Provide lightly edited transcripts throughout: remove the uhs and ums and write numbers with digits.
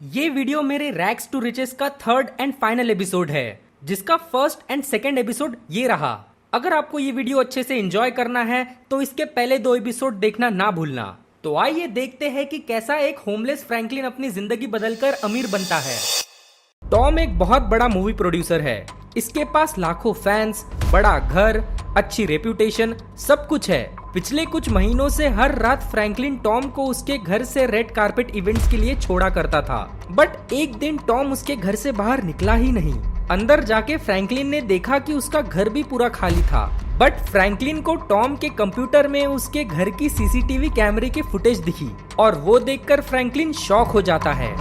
ये वीडियो मेरे rags to riches का थर्ड एंड फाइनल एपिसोड है, जिसका फर्स्ट एंड सेकेंड एपिसोड ये रहा। अगर आपको ये वीडियो अच्छे से एंजॉय करना है तो इसके पहले 2 एपिसोड देखना ना भूलना। तो आइए देखते हैं कि कैसा एक होमलेस फ्रैंकलिन अपनी जिंदगी बदलकर अमीर बनता है। टॉम एक बहुत बड़ा मूवी प्रोड्यूसर है। इसके पास लाखों फैंस, बड़ा घर, अच्छी रेप्यूटेशन, सब कुछ है। पिछले कुछ महीनों से हर रात फ्रैंकलिन टॉम को उसके घर से रेड कारपेट इवेंट्स के लिए छोड़ा करता था। बट एक दिन टॉम उसके घर से बाहर निकला ही नहीं। अंदर जाके फ्रैंकलिन ने देखा कि उसका घर भी पूरा खाली था। बट फ्रैंकलिन को टॉम के कंप्यूटर में उसके घर की सीसीटीवी कैमरे की फुटेज दिखी और वो देखकर फ्रैंकलिन शॉक हो जाता है।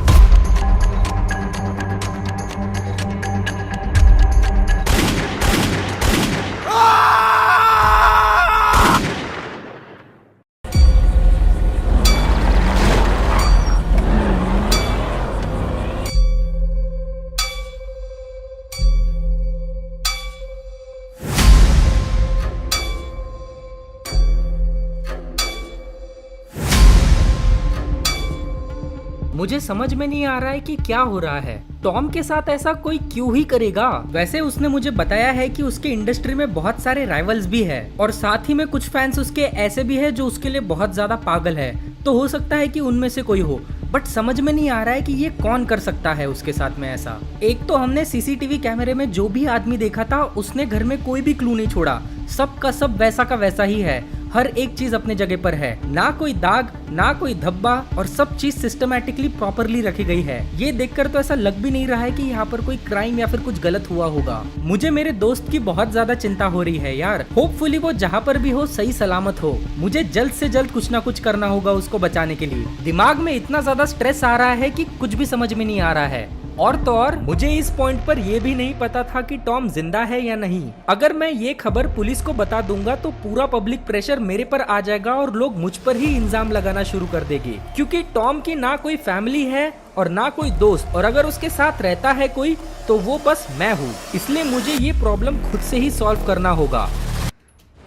मुझे समझ में नहीं आ रहा है कि क्या हो रहा है। टॉम के साथ ऐसा कोई क्यों ही करेगा। वैसे उसने मुझे बताया है कि उसके इंडस्ट्री में बहुत सारे राइवल्स भी है और साथ ही में कुछ फैंस उसके ऐसे भी है जो उसके लिए बहुत ज्यादा पागल है। तो हो सकता है कि उनमें से कोई हो, बट समझ में नहीं आ रहा है कि ये कौन कर सकता है उसके साथ में ऐसा। एक तो हमने सीसीटीवी कैमरे में जो भी आदमी देखा था उसने घर में कोई भी क्लू नहीं छोड़ा। सब का सब वैसा का वैसा ही है। हर एक चीज अपने जगह पर है, ना कोई दाग ना कोई धब्बा, और सब चीज सिस्टमैटिकली प्रॉपरली रखी गई है। ये देखकर तो ऐसा लग भी नहीं रहा है कि यहाँ पर कोई क्राइम या फिर कुछ गलत हुआ होगा। मुझे मेरे दोस्त की बहुत ज्यादा चिंता हो रही है यार। होपफुली वो जहाँ पर भी हो सही सलामत हो। मुझे जल्द से जल्द कुछ ना कुछ करना होगा उसको बचाने के लिए। दिमाग में इतना ज्यादा स्ट्रेस आ रहा है कि कुछ भी समझ में नहीं आ रहा है। और तो और मुझे इस पॉइंट पर यह भी नहीं पता था कि टॉम जिंदा है या नहीं। अगर मैं ये खबर पुलिस को बता दूंगा तो पूरा पब्लिक प्रेशर मेरे पर आ जाएगा और लोग मुझ पर ही इल्जाम लगाना शुरू कर देंगे, क्योंकि टॉम की ना कोई फैमिली है और ना कोई दोस्त, और अगर उसके साथ रहता है कोई तो वो बस मैं हूँ। इसलिए मुझे ये प्रॉब्लम खुद से ही सॉल्व करना होगा।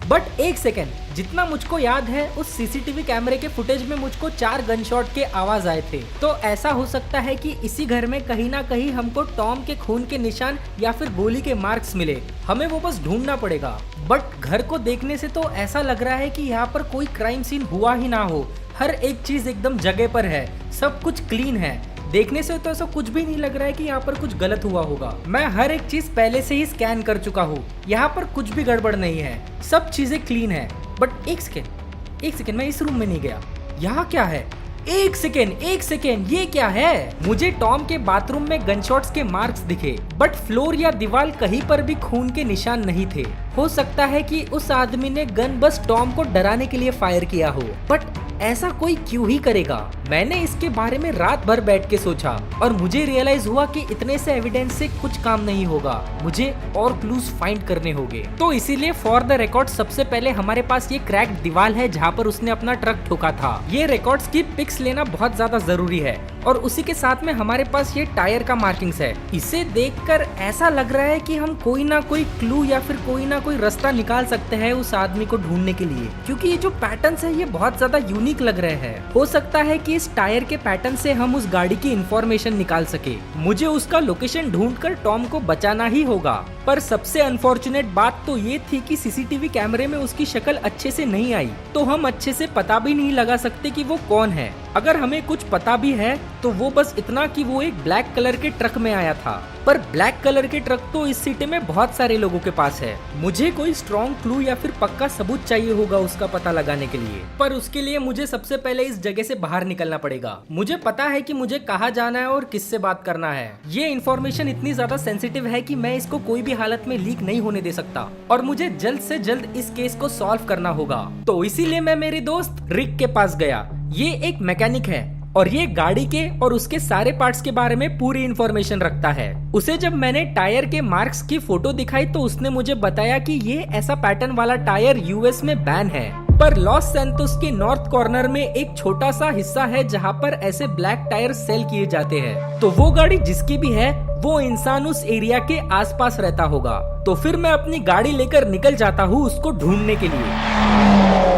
बट एक सेकेंड, जितना मुझको याद है उस सीसीटीवी कैमरे के फुटेज में मुझको 4 गन शॉट के आवाज आए थे। तो ऐसा हो सकता है कि इसी घर में कहीं ना कहीं हमको टॉम के खून के निशान या फिर गोली के मार्क्स मिले। हमें वो बस ढूंढना पड़ेगा। बट घर को देखने से तो ऐसा लग रहा है कि यहाँ पर कोई क्राइम सीन हुआ ही ना हो। हर एक चीज एकदम जगह पर है, सब कुछ क्लीन है। देखने से तो ऐसा कुछ भी नहीं लग रहा है कि यहाँ पर कुछ गलत हुआ होगा। मैं हर एक चीज पहले से ही स्कैन कर चुका हूँ। यहाँ पर कुछ भी गड़बड़ नहीं है, सब चीजें क्लीन है। बट एक सेकेंड, मैं इस रूम में नहीं गया। यहाँ क्या है? एक सेकेंड, ये क्या है? मुझे टॉम के बाथरूम में गनशॉट्स के मार्क्स दिखे, बट फ्लोर या दीवार कहीं पर भी खून के निशान नहीं थे। हो सकता है कि उस आदमी ने गन बस टॉम को डराने के लिए फायर किया हो, बट ऐसा कोई क्यों ही करेगा? मैंने इसके बारे में रात भर बैठ के सोचा और मुझे रियलाइज हुआ कि इतने से एविडेंस से कुछ काम नहीं होगा। मुझे और क्लूज फाइंड करने होंगे। तो इसीलिए फॉर द रिकॉर्ड सबसे पहले हमारे पास ये क्रैक दीवार है जहाँ पर उसने अपना ट्रक ठोका था। ये रिकॉर्ड्स की पिक्स लेना बहुत ज्यादा जरूरी है और उसी के साथ में हमारे पास ये टायर का मार्किंग्स है। इसे देखकर ऐसा लग रहा है कि हम कोई ना कोई क्लू या फिर कोई ना कोई रास्ता निकाल सकते हैं उस आदमी को ढूंढने के लिए, क्योंकि ये जो पैटर्न्स है ये बहुत ज्यादा यूनिक लग रहे हैं। हो सकता है कि इस टायर के पैटर्न से हम उस गाड़ी की इंफॉर्मेशन निकाल सके। मुझे उसका लोकेशन ढूंढकर टॉम को बचाना ही होगा। पर सबसे अनफॉर्चुनेट बात तो ये थी कि सीसीटीवी कैमरे में उसकी शक्ल अच्छे से नहीं आई, तो हम अच्छे से पता भी नहीं लगा सकते कि वो कौन है। अगर हमें कुछ पता भी है तो वो बस इतना कि वो एक ब्लैक कलर के ट्रक में आया था। पर ब्लैक कलर के ट्रक तो इस सिटी में बहुत सारे लोगों के पास है। मुझे कोई स्ट्रॉन्ग क्लू या फिर पक्का सबूत चाहिए होगा उसका पता लगाने के लिए। पर उसके लिए मुझे सबसे पहले इस जगह से बाहर निकलना पड़ेगा। मुझे पता है कि मुझे कहाँ जाना है और किससे बात करना है। ये इन्फॉर्मेशन इतनी ज्यादा सेंसिटिव है कि मैं इसको कोई भी हालत में लीक नहीं होने दे सकता और मुझे जल्द से जल्द इस केस को सॉल्व करना होगा। तो इसीलिए मैं मेरे दोस्त रिक के पास गया। ये एक मैकेनिक है और ये गाड़ी के और उसके सारे पार्ट्स के बारे में पूरी इन्फॉर्मेशन रखता है। उसे जब मैंने टायर के मार्क्स की फोटो दिखाई तो उसने मुझे बताया कि ये ऐसा पैटर्न वाला टायर यूएस में बैन है, पर लॉस सैंतोस के नॉर्थ कॉर्नर में एक छोटा सा हिस्सा है जहाँ पर ऐसे ब्लैक टायर सेल किए जाते हैं। तो वो गाड़ी जिसकी भी है वो इंसान उस एरिया के आसपास रहता होगा। तो फिर मैं अपनी गाड़ी लेकर निकल जाता हूँ उसको ढूंढने के लिए।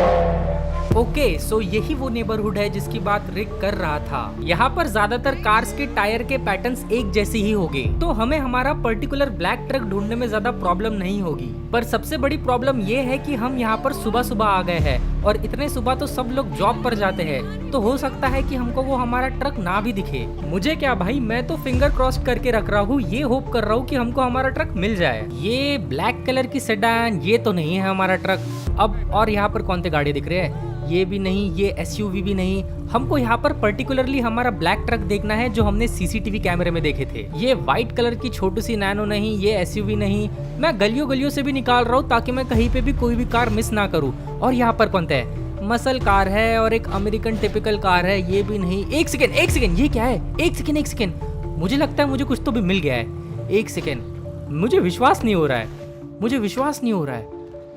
ओके, सो यही वो नेबरहुड है जिसकी बात रिक कर रहा था। यहाँ पर ज्यादातर कार्स के टायर के पैटर्न्स एक जैसे ही होंगे, तो हमें हमारा पर्टिकुलर ब्लैक ट्रक ढूंढने में ज्यादा प्रॉब्लम नहीं होगी। पर सबसे बड़ी प्रॉब्लम ये है कि हम यहाँ पर सुबह सुबह आ गए हैं और इतने सुबह तो सब लोग जॉब पर जाते हैं, तो हो सकता है कि हमको वो हमारा ट्रक ना भी दिखे। मुझे क्या भाई, मैं तो फिंगर क्रॉस करके रख रहा हूँ, ये होप कर रहा हूँ कि हमको हमारा ट्रक मिल जाए। ये ब्लैक कलर की सेडान, ये तो नहीं है हमारा ट्रक। अब और यहाँ पर कौन से गाड़ी दिख रहे हैं? ये भी नहीं, ये एसयूवी भी नहीं। हमको यहाँ पर पर्टिकुलरली हमारा ब्लैक ट्रक देखना है जो हमने सीसीटीवी कैमरे में देखे थे। ये व्हाइट कलर की छोटी सी नैनो नहीं, ये एसयूवी नहीं। मैं गलियों गलियों से भी निकाल रहा हूँ ताकि मैं कहीं पे भी कोई भी कार मिस ना करूँ। और यहाँ पर कौन है? मसल कार है और एक अमेरिकन टिपिकल कार है, ये भी नहीं। एक सेकेंड, ये क्या है? एक सेकेंड, मुझे लगता है मुझे कुछ तो भी मिल गया है। एक सेकेंड, मुझे विश्वास नहीं हो रहा है।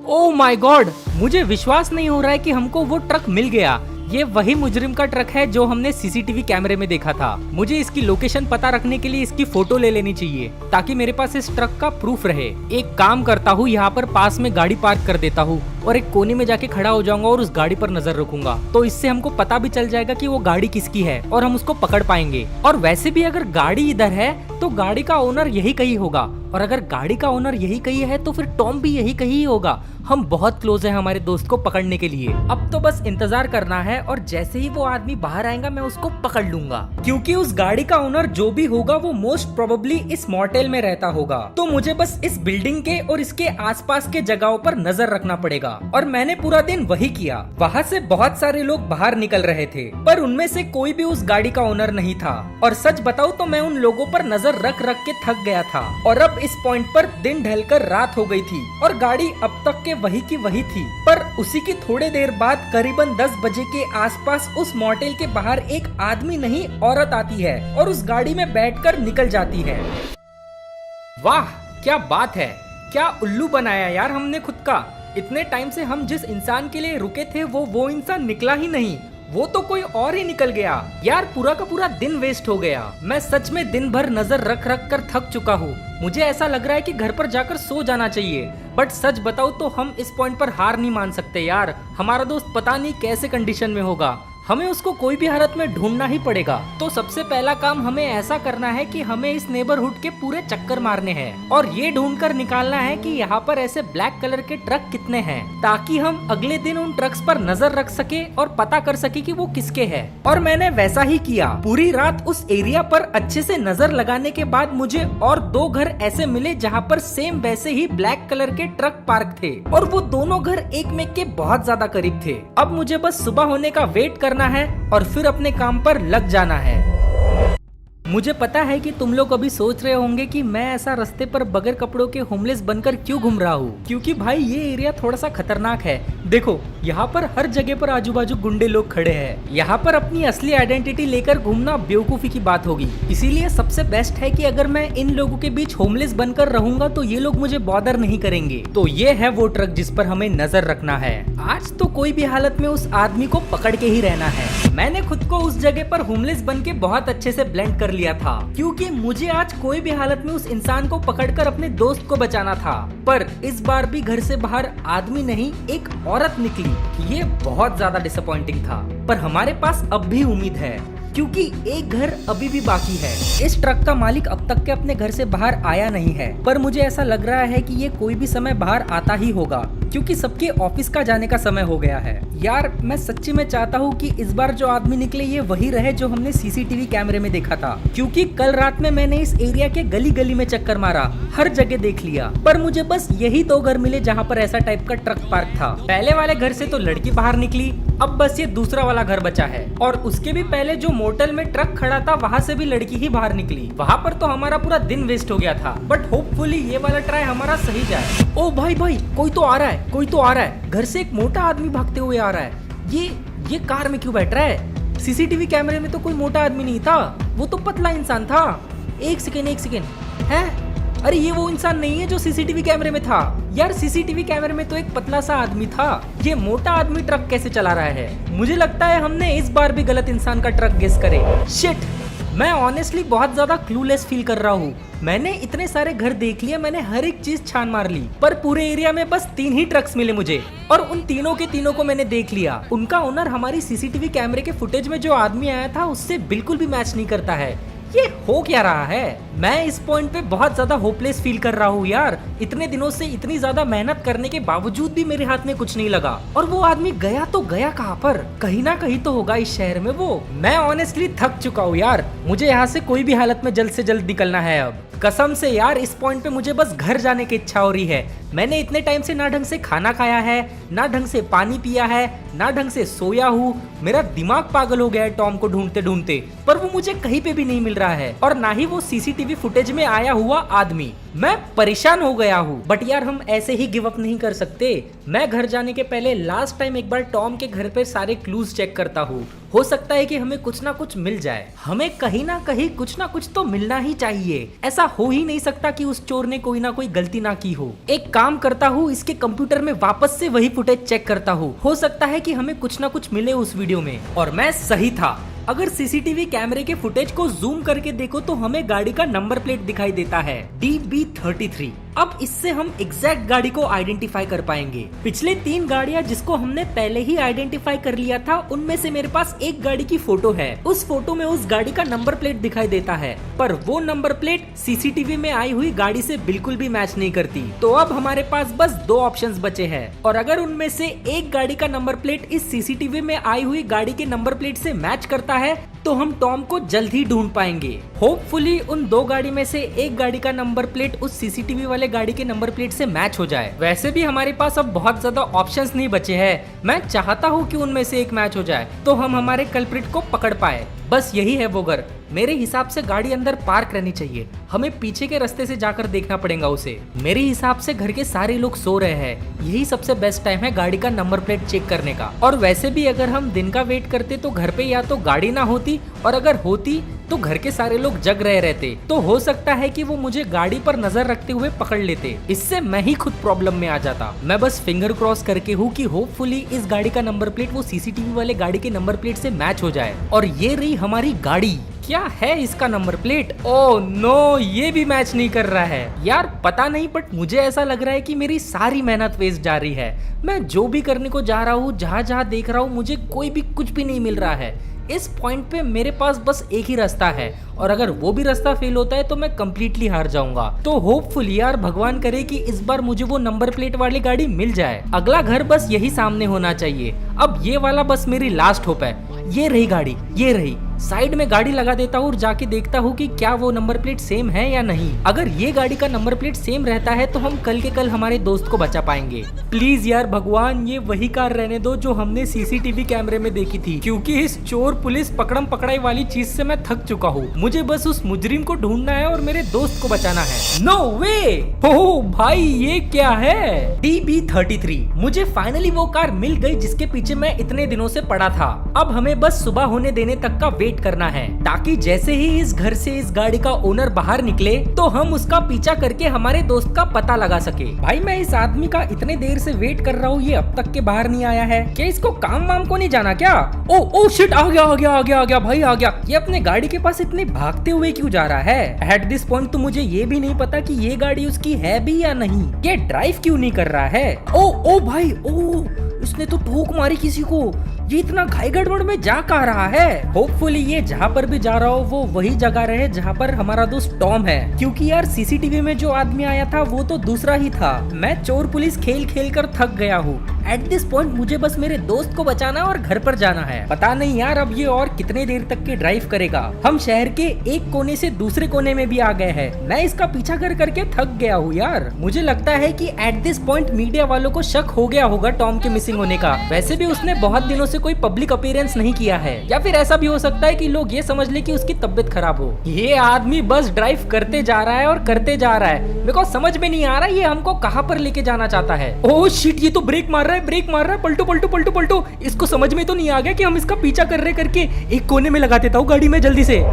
ओह माय गॉड, मुझे विश्वास नहीं हो रहा है कि हमको वो ट्रक मिल गया। ये वही मुजरिम का ट्रक है जो हमने सीसीटीवी कैमरे में देखा था। मुझे इसकी लोकेशन पता रखने के लिए इसकी फोटो ले लेनी चाहिए ताकि मेरे पास इस ट्रक का प्रूफ रहे। एक काम करता हूँ, यहाँ पर पास में गाड़ी पार्क कर देता हूँ और एक कोने में जाके खड़ा हो जाऊंगा और उस गाड़ी पर नजर रखूंगा। तो इससे हमको पता भी चल जाएगा कि वो गाड़ी किसकी है और हम उसको पकड़ पाएंगे। और वैसे भी अगर गाड़ी इधर है तो गाड़ी का ओनर यही कहीं होगा, और अगर गाड़ी का ओनर यही कहीं है तो फिर टॉम भी यही कहीं होगा। हम बहुत क्लोज है हमारे दोस्त को पकड़ने के लिए। अब तो बस इंतजार करना है और जैसे ही वो आदमी बाहर आएगा मैं उसको पकड़ लूंगा, क्योंकि उस गाड़ी का ओनर जो भी होगा वो मोस्ट प्रोबेबली इस मॉटेल में रहता होगा। तो मुझे बस इस बिल्डिंग के और इसके आसपास के जगहों पर नजर रखना पड़ेगा। और मैंने पूरा दिन वही किया। वहाँ से बहुत सारे लोग बाहर निकल रहे थे पर उनमें से कोई भी उस गाड़ी का ओनर नहीं था। और सच बताऊं तो मैं उन लोगों पर नजर रख रख के थक गया था। और अब इस पॉइंट पर दिन ढलकर रात हो गई थी और गाड़ी अब तक के वही की वही थी। पर उसी की थोड़ी देर बाद करीबन 10 बजे के आसपास उस मॉटेल के बाहर एक आदमी नहीं औरत आती है और उस गाड़ी में बैठकर निकल जाती है। वाह क्या बात है, क्या उल्लू बनाया यार हमने खुद का। इतने टाइम से हम जिस इंसान के लिए रुके थे वो इंसान निकला ही नहीं, वो तो कोई और ही निकल गया। यार पूरा का पूरा दिन वेस्ट हो गया। मैं सच में दिन भर नजर रख रख कर थक चुका हूँ। मुझे ऐसा लग रहा है कि घर पर जाकर सो जाना चाहिए। बट सच बताओ तो हम इस पॉइंट पर हार नहीं मान सकते यार। हमारा दोस्त पता नहीं कैसे कंडीशन में होगा, हमें उसको कोई भी हालत में ढूंढना ही पड़ेगा। तो सबसे पहला काम हमें ऐसा करना है कि हमें इस नेबरहुड के पूरे चक्कर मारने हैं और ये ढूंढ कर निकालना है कि यहाँ पर ऐसे ब्लैक कलर के ट्रक कितने हैं, ताकि हम अगले दिन उन ट्रक्स पर नजर रख सके और पता कर सके कि वो किसके हैं। और मैंने वैसा ही किया। पूरी रात उस एरिया पर अच्छे से नजर लगाने के बाद मुझे और 2 घर ऐसे मिले जहाँ पर सेम वैसे ही ब्लैक कलर के ट्रक पार्क थे और वो दोनों घर एक में के बहुत ज्यादा करीब थे। अब मुझे बस सुबह होने का वेट करना है और फिर अपने काम पर लग जाना है। मुझे पता है कि तुम लोग अभी सोच रहे होंगे कि मैं ऐसा रास्ते पर बगैर कपड़ों के होमलेस बनकर क्यों घूम रहा हूँ, क्योंकि भाई ये एरिया थोड़ा सा खतरनाक है। देखो यहाँ पर हर जगह पर आजू बाजू गुंडे लोग खड़े हैं। यहाँ पर अपनी असली आइडेंटिटी लेकर घूमना बेवकूफी की बात होगी। इसीलिए सबसे बेस्ट है कि अगर मैं इन लोगों के बीच होमलेस बनकर रहूंगा तो ये लोग मुझे बॉदर नहीं करेंगे। तो ये है वो ट्रक जिस पर हमें नजर रखना है। आज तो कोई भी हालत में उस आदमी को पकड़ के ही रहना है। मैंने खुद को उस जगह पर होमलेस बन के बहुत अच्छे से ब्लेंड कर लिया था, क्योंकि मुझे आज कोई भी हालत में उस इंसान को पकड़कर अपने दोस्त को बचाना था। पर इस बार भी घर से बाहर आदमी नहीं एक औरत निकली। ये बहुत ज्यादा डिसअपॉइंटिंग था, पर हमारे पास अब भी उम्मीद है क्योंकि एक घर अभी भी बाकी है। इस ट्रक का मालिक अब तक के अपने घर से बाहर आया नहीं है, पर मुझे ऐसा लग रहा है कि ये कोई भी समय बाहर आता ही होगा, क्योंकि सबके ऑफिस का जाने का समय हो गया है। यार मैं सच्ची में चाहता हूँ कि इस बार जो आदमी निकले ये वही रहे जो हमने सीसीटीवी कैमरे में देखा था, क्योंकि कल रात में मैंने इस एरिया के गली गली में चक्कर मारा, हर जगह देख लिया, पर मुझे बस यही 2 घर मिले जहाँ पर ऐसा टाइप का ट्रक पार्क था। पहले वाले घर से तो लड़की बाहर निकली, अब बस ये दूसरा वाला घर बचा है। और उसके भी पहले जो मोटल में ट्रक खड़ा था वहाँ से भी लड़की ही बाहर निकली। वहाँ पर तो हमारा पूरा दिन वेस्ट हो गया था, बट होपफुली ये वाला ट्राई हमारा सही जाए। ओ भाई कोई तो आ रहा है, घर से एक मोटा आदमी भागते हुए आ रहा है। ये कार में क्यों बैठ रहा है? सीसीटीवी कैमरे में तो कोई मोटा आदमी नहीं था, वो तो पतला इंसान था। एक सेकेंड है, अरे ये वो इंसान नहीं है जो सीसीटीवी कैमरे में था। यार सीसीटीवी कैमरे में तो एक पतला सा आदमी था, ये मोटा आदमी ट्रक कैसे चला रहा है? मुझे लगता है हमने इस बार भी गलत इंसान का ट्रक गेस करे। शिट, मैं ऑनेस्टली बहुत ज्यादा क्लूलेस फील कर रहा हूँ। मैंने इतने सारे घर देख लिए, मैंने हर एक चीज छान मार ली, पर पूरे एरिया में बस 3 ही ट्रक्स मिले मुझे, और उन तीनों के तीनों को मैंने देख लिया। उनका ओनर हमारी सीसीटीवी कैमरे के फुटेज में जो आदमी आया था उससे बिल्कुल भी मैच नहीं करता है। ये हो क्या रहा है? मैं इस पॉइंट पे बहुत ज्यादा होपलेस फील कर रहा हूँ यार। इतने दिनों से इतनी ज्यादा मेहनत करने के बावजूद भी मेरे हाथ में कुछ नहीं लगा, और वो आदमी गया तो गया कहाँ पर? कहीं ना कहीं तो होगा इस शहर में वो। मैं ऑनेस्टली थक चुका हूँ यार, मुझे यहाँ से कोई भी हालत में जल्द से जल्द निकलना है अब। कसम से यार, इस पॉइंट पे मुझे बस घर जाने की इच्छा हो रही है। मैंने इतने टाइम से ना ढंग से खाना खाया है, ना ढंग से पानी पिया है, ना ढंग से सोया हूँ। मेरा दिमाग पागल हो गया है टॉम को ढूंढते ढूंढते, पर वो मुझे कहीं पे भी नहीं मिल रहा है, और ना ही वो सीसीटीवी फुटेज में आया हुआ आदमी। मैं परेशान हो गया हूँ। बट यार, हम ऐसे ही गिव अप नहीं कर सकते। मैं घर जाने के पहले लास्ट टाइम एक बार टॉम के घर पे सारे क्लूज चेक करता हूँ। हो सकता है कि हमें कुछ ना कुछ मिल जाए। हमें कहीं ना कहीं कुछ ना कुछ तो मिलना ही चाहिए। ऐसा हो ही नहीं सकता कि उस चोर ने कोई ना कोई गलती ना की हो। एक काम करता हूँ, इसके कंप्यूटर में वापस से वही फुटेज चेक करता हूँ। हो सकता है कि हमें कुछ ना कुछ मिले उस वीडियो में। और मैं सही था। अगर सीसीटीवी कैमरे के फुटेज को जूम करके देखो तो हमें गाड़ी का नंबर प्लेट दिखाई देता है, DB33। अब इससे हम एग्जैक्ट गाड़ी को आइडेंटिफाई कर पाएंगे। पिछले 3 गाड़ियां जिसको हमने पहले ही आइडेंटिफाई कर लिया था, उनमें से मेरे पास एक गाड़ी की फोटो है। उस फोटो में उस गाड़ी का नंबर प्लेट दिखाई देता है, पर वो नंबर प्लेट सीसीटीवी में आई हुई गाड़ी से बिल्कुल भी मैच नहीं करती। तो अब हमारे पास बस 2 ऑप्शंस बचे हैं, और अगर उनमें से एक गाड़ी का नंबर प्लेट इस सीसीटीवी में आई हुई गाड़ी के नंबर प्लेट से मैच करता है तो हम टॉम को जल्द ही ढूंढ पाएंगे। होपफुली उन 2 गाड़ी में से एक गाड़ी का नंबर प्लेट उस सीसीटीवी वाले गाड़ी के नंबर प्लेट से मैच हो जाए। वैसे भी हमारे पास अब बहुत ज्यादा ऑप्शंस नहीं बचे हैं। मैं चाहता हूँ कि उनमें से एक मैच हो जाए तो हम हमारे कल्प्रिट को पकड़ पाए। बस यही है वो घर। मेरे हिसाब से गाड़ी अंदर पार्क रहनी चाहिए। हमें पीछे के रास्ते से जाकर देखना पड़ेगा उसे। मेरे हिसाब से घर के सारे लोग सो रहे हैं। यही सबसे बेस्ट टाइम है गाड़ी का नंबर प्लेट चेक करने का। और वैसे भी अगर हम दिन का वेट करते तो घर पे या तो गाड़ी ना होती, और अगर होती तो घर के सारे लोग जग रहे रहते। तो हो सकता है कि वो मुझे गाड़ी पर नजर रखते हुए पकड़ लेते। इससे मैं ही खुद प्रॉब्लम में आ जाता। मैं बस फिंगर क्रॉस करके हूँ कि होपफुली इस गाड़ी का नंबर प्लेट वो सीसीटीवी वाले गाड़ी के नंबर प्लेट से मैच हो जाए। और ये रही हमारी गाड़ी। क्या है इसका नंबर प्लेट? ओह नो, ये भी मैच नहीं कर रहा है यार। पता नहीं, बट मुझे ऐसा लग रहा है कि मेरी सारी मेहनत वेस्ट जा रही है। मैं जो भी करने को जा रहा हूँ, जहाँ जहाँ देख रहा हूँ, मुझे कोई भी कुछ भी नहीं मिल रहा है। इस पॉइंट पे मेरे पास बस एक ही रास्ता है, और अगर वो भी रास्ता फेल होता है तो मैं कंप्लीटली हार जाऊंगा। तो होपफुली यार, भगवान करे कि इस बार मुझे वो नंबर प्लेट वाली गाड़ी मिल जाए। अगला घर बस यही सामने होना चाहिए। अब ये वाला बस मेरी लास्ट होप है। ये रही गाड़ी, ये रही। साइड में गाड़ी लगा देता हूँ और जाके देखता हूँ कि क्या वो नंबर प्लेट सेम है या नहीं। अगर ये गाड़ी का नंबर प्लेट सेम रहता है तो हम कल के कल हमारे दोस्त को बचा पाएंगे। प्लीज यार भगवान, ये वही कार रहने दो जो हमने सीसीटीवी कैमरे में देखी थी, क्योंकि इस चोर पुलिस पकड़म पकड़ाई वाली चीज से मैं थक चुका हूँ। मुझे बस उस मुजरिम को ढूंढना है और मेरे दोस्त को बचाना है। नो वे! ओह भाई, ये क्या है? DB33। मुझे फाइनली वो कार मिल गई जिसके पीछे मैं इतने दिनों से पड़ा था। अब हमें बस सुबह होने देने तक का वेट करना है, ताकि जैसे ही इस घर से इस गाड़ी का ओनर बाहर निकले तो हम उसका पीछा करके हमारे दोस्त का पता लगा सके। भाई, मैं इस आदमी का इतने देर से वेट कर रहा हूँ, ये अब तक के बाहर नहीं आया है। क्या इसको काम वाम को नहीं जाना क्या? ओ शिट, आ गया भाई, आ गया। ये अपने गाड़ी के पास इतने भागते हुए क्यों जा रहा है? एट दिस पॉइंट तो मुझे ये भी नहीं पता कि ये गाड़ी उसकी है भी या नहीं। ये ड्राइव क्यों नहीं कर रहा है? ओ भाई, उसने तो ठोक मारी किसी को। ये इतना घाई गड़बड़ में जा कहाँ रहा है? होपफुली ये जहाँ पर भी जा रहा हो वो वही जगह रहे जहाँ पर हमारा दोस्त टॉम है, क्योंकि यार सीसीटीवी में जो आदमी आया था वो तो दूसरा ही था। मैं चोर पुलिस खेल खेल कर थक गया हूँ। एट दिस पॉइंट मुझे बस मेरे दोस्त को बचाना और घर पर जाना है। पता नहीं यार, अब ये और कितने देर तक के ड्राइव करेगा। हम शहर के एक कोने से दूसरे कोने में भी आ गए हैं। मैं इसका पीछा कर करके थक गया हूँ यार। मुझे लगता है कि एट दिस पॉइंट मीडिया वालों को शक हो गया होगा टॉम के मिसिंग होने का। वैसे भी उसने बहुत दिनों से कोई पब्लिक अपीयरेंस नहीं किया है, या फिर ऐसा भी हो सकता है कि लोग ये समझ ले कि उसकी तबीयत खराब हो। ये आदमी बस ड्राइव करते जा रहा है और करते जा रहा है। मेरे को समझ में नहीं आ रहा ये हमको कहाँ पर लेके जाना चाहता है। ओह शिट, ये तो ब्रेक मार रहा है। पलटो। इसको समझ में तो नहीं आ गया कि हम इसका पीछा कर रहे करके एक कोने में लगा देता हूँ गाड़ी में जल्दी से।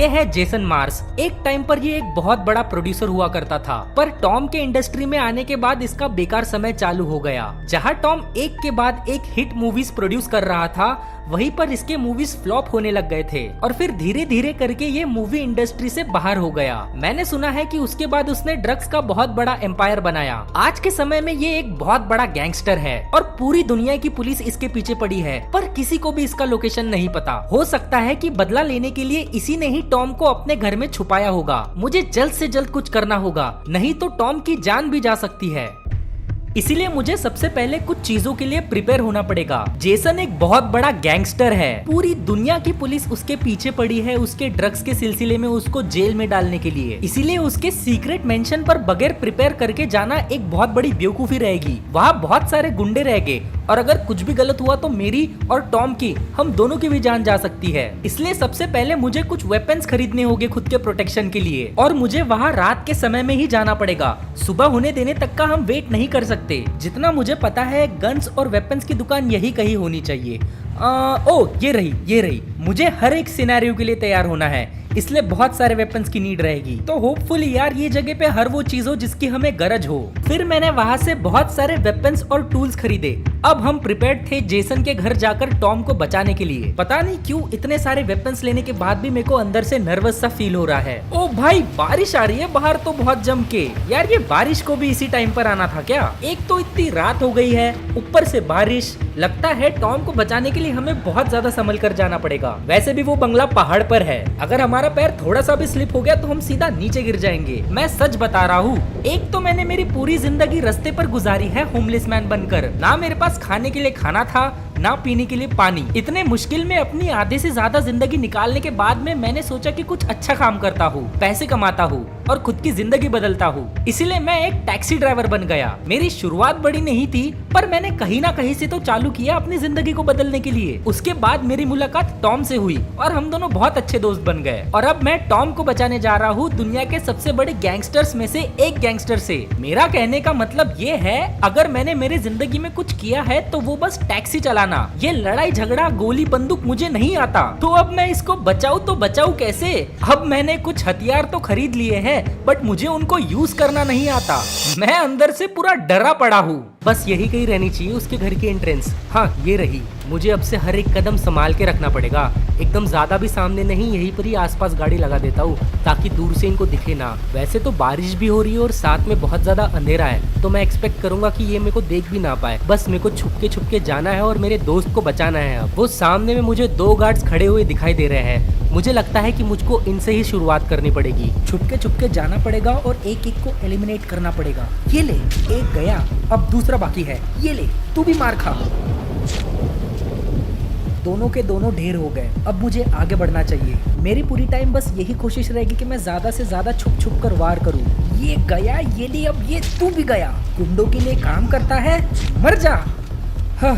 ये है जेसन मार्स। एक टाइम पर ये एक बहुत बड़ा प्रोड्यूसर हुआ करता था, पर टॉम के इंडस्ट्री में आने के बाद इसका बेकार समय चालू हो गया। जहाँ टॉम एक के बाद एक हिट मूवीज प्रोड्यूस कर रहा था, वहीं पर इसके मूवीज फ्लॉप होने लग गए थे और फिर धीरे धीरे करके ये मूवी इंडस्ट्री से बाहर हो गया। मैंने सुना है कि उसके बाद उसने ड्रग्स का बहुत बड़ा एम्पायर बनाया। आज के समय में ये एक बहुत बड़ा गैंगस्टर है और पूरी दुनिया की पुलिस इसके पीछे पड़ी है, पर किसी को भी इसका लोकेशन नहीं पता। हो सकता है कि बदला लेने के लिए इसी ने ही टॉम को अपने घर में छुपाया होगा। मुझे जल्द से जल्द कुछ करना होगा, नहीं तो टॉम की जान भी जा सकती है। इसीलिए मुझे सबसे पहले कुछ चीजों के लिए प्रिपेयर होना पड़ेगा। जेसन एक बहुत बड़ा गैंगस्टर है, पूरी दुनिया की पुलिस उसके पीछे पड़ी है उसके ड्रग्स के सिलसिले में उसको जेल में डालने के लिए। इसीलिए उसके सीक्रेट मेंशन पर बगैर प्रिपेयर करके जाना एक बहुत बड़ी बेवकूफी रहेगी। वहाँ बहुत सारे गुंडे रहेंगे और अगर कुछ भी गलत हुआ तो मेरी और टॉम की, हम दोनों की भी जान जा सकती है। इसलिए सबसे पहले मुझे कुछ वेपन्स खरीदने होंगे खुद के प्रोटेक्शन के लिए, और मुझे वहाँ रात के समय में ही जाना पड़ेगा। सुबह होने देने तक का हम वेट नहीं कर सकते। जितना मुझे पता है गन्स और वेपन्स की दुकान यही कहीं होनी चाहिए। ओ ये रही। मुझे हर एक सिनेरियो के लिए तैयार होना है, इसलिए बहुत सारे वेपन्स की नीड रहेगी। तो होपफुली यार ये जगह पे हर वो चीज हो जिसकी हमें गरज हो। फिर मैंने वहाँ से बहुत सारे वेपन्स और टूल्स खरीदे। अब हम प्रिपेयर्ड थे जेसन के घर जाकर टॉम को बचाने के लिए। पता नहीं क्यों इतने सारे वेपन्स लेने के बाद भी मेरे को अंदर से नर्वस सा फील हो रहा है। ओ भाई बारिश आ रही है बाहर तो बहुत जम के। यार ये बारिश को भी इसी टाइम पर आना था क्या? एक तो इतनी रात हो गई है, ऊपर से बारिश। लगता है टॉम को बचाने के लिए हमें बहुत ज्यादा संभल कर जाना पड़ेगा। वैसे भी वो बंगला पहाड़ पर है, अगर हमारा पैर थोड़ा सा भी स्लिप हो गया तो हम सीधा नीचे गिर जाएंगे। मैं सच बता रहा हूँ, एक तो मैंने मेरी पूरी जिंदगी रास्ते पर गुजारी है होमलेस मैन बनकर। ना मेरे पास खाने के लिए खाना था, ना पीने के लिए पानी। इतने मुश्किल में अपनी आधे से ज्यादा जिंदगी निकालने के बाद में मैंने सोचा कि कुछ अच्छा काम करता हूँ, पैसे कमाता हूँ और खुद की जिंदगी बदलता हूँ। इसीलिए मैं एक टैक्सी ड्राइवर बन गया। मेरी शुरुआत बड़ी नहीं थी, पर मैंने कहीं ना कहीं से तो चालू किया अपनी जिंदगी को बदलने के लिए। उसके बाद मेरी मुलाकात टॉम से हुई और हम दोनों बहुत अच्छे दोस्त बन गए। और अब मैं टॉम को बचाने जा रहा हूँ दुनिया के सबसे बड़े गैंगस्टर्स में से एक गैंगस्टर से। मेरा कहने का मतलब ये है, अगर मैंने मेरी जिंदगी में कुछ किया है तो वो बस टैक्सी चलाना। ये लड़ाई झगड़ा गोली बंदूक मुझे नहीं आता, तो अब मैं इसको बचाऊं तो बचाऊं कैसे? अब मैंने कुछ हथियार तो खरीद लिए हैं, बट मुझे उनको यूज करना नहीं आता। मैं अंदर से पूरा डरा पड़ा हूँ। बस यही कहीं रहनी चाहिए उसके घर की एंट्रेंस। हाँ ये रही। मुझे अब से हर एक कदम संभाल के रखना पड़ेगा, एकदम ज्यादा भी सामने नहीं, यहीं पर ही आसपास गाड़ी लगा देता हूँ ताकि दूर से इनको दिखे ना। वैसे तो बारिश भी हो रही है और साथ में बहुत ज्यादा अंधेरा है, तो मैं एक्सपेक्ट करूंगा कि ये मेरे को देख भी ना पाए। बस मेरे को छुप के जाना है और मेरे दोस्त को बचाना है। अब वो सामने में मुझे 2 गार्ड्स खड़े हुए दिखाई दे रहे हैं। मुझे लगता है कि मुझको इनसे ही शुरुआत करनी पड़ेगी। छुप के जाना पड़ेगा और एक एक को एलिमिनेट करना पड़ेगा। ये ले, एक गया, अब दूसरा बाकी है। ये ले, तू भी मार खा। दोनों के दोनों ढेर हो गए। अब मुझे आगे बढ़ना चाहिए। मेरी पूरी टाइम बस यही कोशिश रहेगी कि मैं ज्यादा से ज्यादा छुप कर वार करूं। ये गया, ये ले, अब ये तू भी गया। गुंडों के लिए काम करता है, मर जा। हाँ,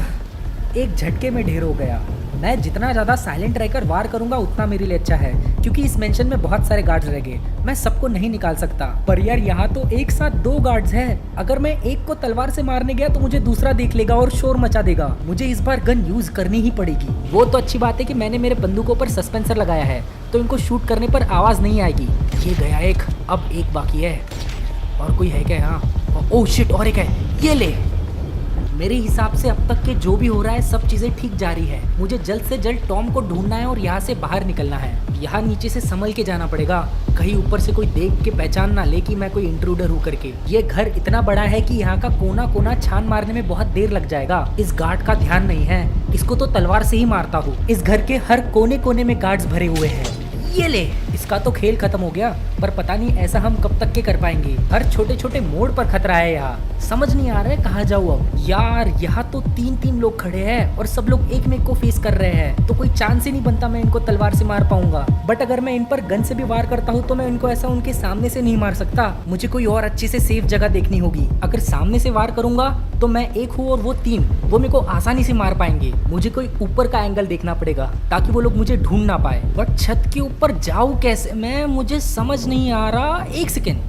एक झटके में ढेर हो गया। मैं जितना ज्यादा साइलेंट रहकर वार करूंगा उतना मेरे लिए अच्छा है, क्योंकि इस मेंशन में बहुत सारे गार्ड्स रह गए। मैं सबको नहीं निकाल सकता, पर यार यहाँ तो एक साथ 2 गार्ड्स हैं। अगर मैं एक को तलवार से मारने गया तो मुझे दूसरा देख लेगा और शोर मचा देगा। मुझे इस बार गन यूज करनी ही पड़ेगी। वो तो अच्छी बात है कि मैंने मेरे बंदूकों पर सस्पेंसर लगाया है, तो इनको शूट करने पर आवाज नहीं आएगी। ये गया एक, अब एक बाकी है। और कोई है क्या यहाँ? ओह शिट, और एक है। ये ले। मेरे हिसाब से अब तक के जो भी हो रहा है सब चीजें ठीक जा रही है। मुझे जल्द से जल्द टॉम को ढूंढना है और यहाँ से बाहर निकलना है। यहाँ नीचे से संभल के जाना पड़ेगा, कहीं ऊपर से कोई देख के पहचान ना ले कि मैं कोई इंट्रूडर हूँ करके। ये घर इतना बड़ा है कि यहाँ का कोना कोना छान मारने में बहुत देर लग जाएगा। इस गार्ड का ध्यान नहीं है, इसको तो तलवार से ही मारता हूँ। इस घर के हर कोने कोने में गार्ड्स भरे हुए हैं। ये ले, इसका तो खेल खत्म हो गया, पर पता नहीं ऐसा हम कब तक के कर पाएंगे। हर छोटे छोटे मोड़ पर खतरा है यहाँ, समझ नहीं आ रहा है कहाँ जाऊँ अब। यार यहाँ तो 3 लोग खड़े हैं और सब लोग एक में को फेस कर रहे हैं, तो कोई चांस ही नहीं बनता मैं इनको तलवार से मार पाऊंगा। बट अगर मैं इन पर गन से भी वार करता हूँ तो मैं इनको ऐसा उनके सामने से नहीं मार सकता। मुझे कोई और अच्छे से सेफ जगह देखनी होगी। अगर सामने से वार करूंगा तो मैं 1 हूँ और वो 3, वो मेरे को आसानी से मार पाएंगे। मुझे कोई ऊपर का एंगल देखना पड़ेगा ताकि वो लोग मुझे ढूंढ ना पाए। बट छत के ऊपर जाऊँ कैसे मैं, मुझे समझ नहीं आ रहा। एक सेकेंड,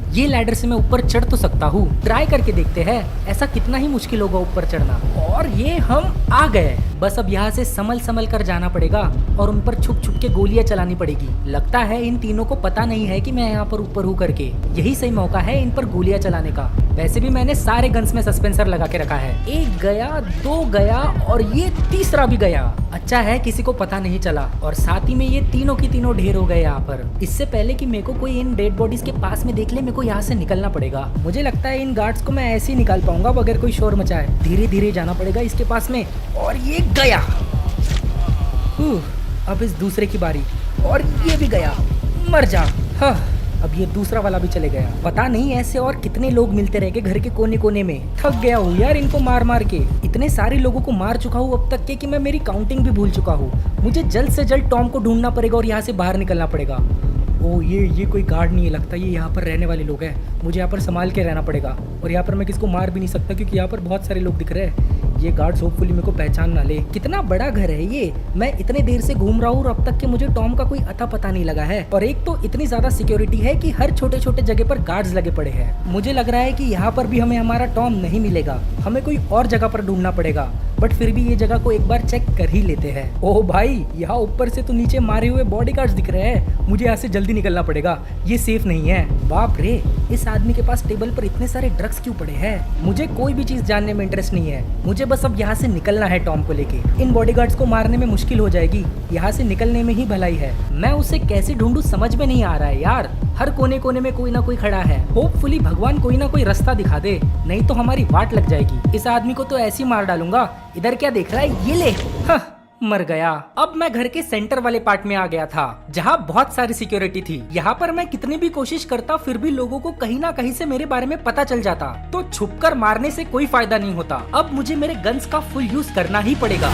ये लैडर से मैं ऊपर चढ़ तो सकता हूँ। ट्राई करके देखते हैं ऐसा कितना ही मुश्किल होगा ऊपर चढ़ना। और ये हम आ गए। बस अब यहाँ से संभल संभल कर जाना पड़ेगा और उन पर छुप छुप के गोलियां चलानी पड़ेगी। लगता है इन तीनों को पता नहीं है कि मैं यहाँ पर ऊपर हूँ करके। यही सही मौका है इन पर गोलियां चलाने का। वैसे भी मैंने सारे गन्स में सस्पेंसर लगा के रखा है। एक गया, दो गया और ये तीसरा भी गया। अच्छा है किसी को पता नहीं चला और साथ ही में ये तीनों की तीनों ढेर हो गए यहाँ पर। इससे पहले कि मेरे को कोई इन डेड बॉडीज के पास में देख ले, मेरे को यहाँ से निकलना पड़ेगा। मुझे लगता है इन गार्ड्स को मैं ऐसे ही निकाल पाऊंगा बगैर कोई शोर मचाए। धीरे धीरे जाना पड़ेगा इसके पास में। और ये गया। अब इस दूसरे की बारी और ये भी गया। मर जा। हाँ, अब ये दूसरा वाला भी चले गया। पता नहीं ऐसे और कितने लोग मिलते रहेंगे घर के कोने कोने में। थक गया हूँ यार इनको मार मार के। इतने सारे लोगों को मार चुका हूँ अब तक के कि मैं मेरी काउंटिंग भी भूल चुका हूँ। मुझे जल्द से जल्द टॉम को ढूंढना पड़ेगा और यहाँ से बाहर निकलना पड़ेगा। ओ ये कोई गार्ड नहीं है लगता, ये यहाँ पर रहने वाले लोग हैं। मुझे यहाँ पर संभाल के रहना पड़ेगा और यहाँ पर मैं किसको मार भी नहीं सकता क्योंकि यहाँ पर बहुत सारे लोग दिख रहे हैं। ये गार्ड्स होपफुली मेरे को पहचान ना ले। कितना बड़ा घर है ये। मैं इतने देर से घूम रहा हूँ और अब तक के मुझे टॉम का कोई अता पता नहीं लगा है। और एक तो इतनी ज्यादा सिक्योरिटी है कि हर छोटे छोटे जगह पर गार्ड्स लगे पड़े हैं। मुझे लग रहा है कि यहाँ पर भी हमें हमारा टॉम नहीं मिलेगा। हमें कोई और जगह पर ढूंढना पड़ेगा। बट फिर भी ये जगह को एक बार चेक कर ही लेते हैं। ओह भाई, यहाँ ऊपर से तो नीचे मारे हुए बॉडीगार्ड्स दिख रहे हैं। मुझे यहाँ से जल्दी निकलना पड़ेगा, ये सेफ नहीं है। बाप रे, इस आदमी के पास टेबल पर इतने सारे ड्रग्स क्यों पड़े हैं? मुझे कोई भी चीज जानने में इंटरेस्ट नहीं है। मुझे बस अब यहाँ से निकलना है टॉम को लेके। इन बॉडीगार्ड्स को मारने में मुश्किल हो जाएगी, यहाँ से निकलने में ही भलाई है। मैं उसे कैसे ढूंढूं समझ में नहीं आ रहा है यार। हर कोने कोने में कोई ना कोई खड़ा है। होपफुली भगवान कोई ना कोई रास्ता दिखा दे, नहीं तो हमारी वाट लग जाएगी। इस आदमी को तो ऐसे ही मार डालूंगा। इधर क्या देख रहा है? ये ले। हाँ, मर गया। अब मैं घर के सेंटर वाले पार्ट में आ गया था जहाँ बहुत सारी सिक्योरिटी थी। यहाँ पर मैं कितनी भी कोशिश करता फिर भी लोगों को कहीं ना कहीं से मेरे बारे में पता चल जाता। तो छुपकर मारने से कोई फायदा नहीं होता। अब मुझे मेरे गन्स का फुल यूज करना ही पड़ेगा।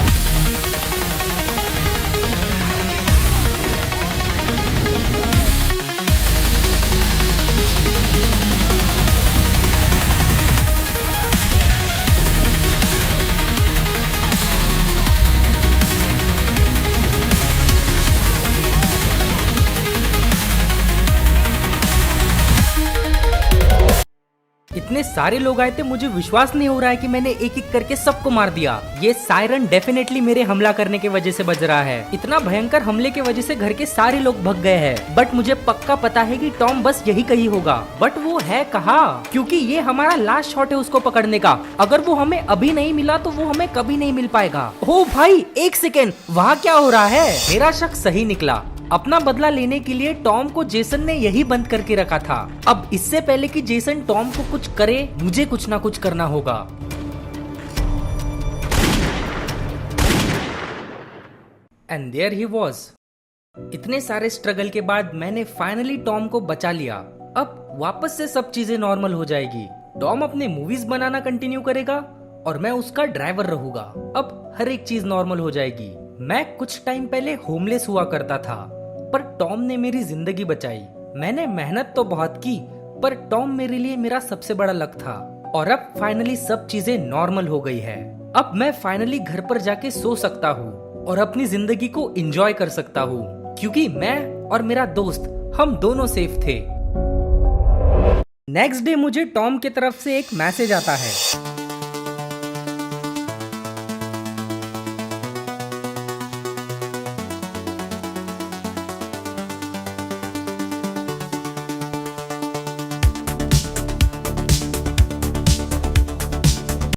इतने सारे लोग आए थे, मुझे विश्वास नहीं हो रहा है कि मैंने एक एक करके सबको मार दिया। ये सायरन डेफिनेटली मेरे हमला करने के वजह से बज रहा है। इतना भयंकर हमले के वजह से घर के सारे लोग भग गए हैं। बट मुझे पक्का पता है कि टॉम बस यही कहीं होगा। बट वो है कहाँ? क्योंकि ये हमारा लास्ट शॉट है उसको पकड़ने का। अगर वो हमें अभी नहीं मिला तो वो हमें कभी नहीं मिल पाएगा। ओ भाई, एक सेकेंड, वहाँ क्या हो रहा है? मेरा शक सही निकला। अपना बदला लेने के लिए टॉम को जेसन ने यही बंद करके रखा था। अब इससे पहले कि जेसन टॉम को कुछ करे, मुझे कुछ ना कुछ करना होगा। And there he was. इतने सारे स्ट्रगल के बाद मैंने फाइनली टॉम को बचा लिया। अब वापस से सब चीजें नॉर्मल हो जाएगी। टॉम अपने मूवीज बनाना कंटिन्यू करेगा और मैं उसका ड्राइवर रहूंगा। अब हर एक चीज नॉर्मल हो जाएगी। मैं कुछ टाइम पहले होमलेस हुआ करता था, पर टॉम ने मेरी जिंदगी बचाई। मैंने मेहनत तो बहुत की, पर टॉम मेरे लिए मेरा सबसे बड़ा लक था। और अब फाइनली सब चीजें नॉर्मल हो गई है। अब मैं फाइनली घर पर जाके सो सकता हूँ और अपनी जिंदगी को एंजॉय कर सकता हूँ, क्योंकि मैं और मेरा दोस्त हम दोनों सेफ थे। नेक्स्ट डे मुझे टॉम की तरफ से एक मैसेज आता है।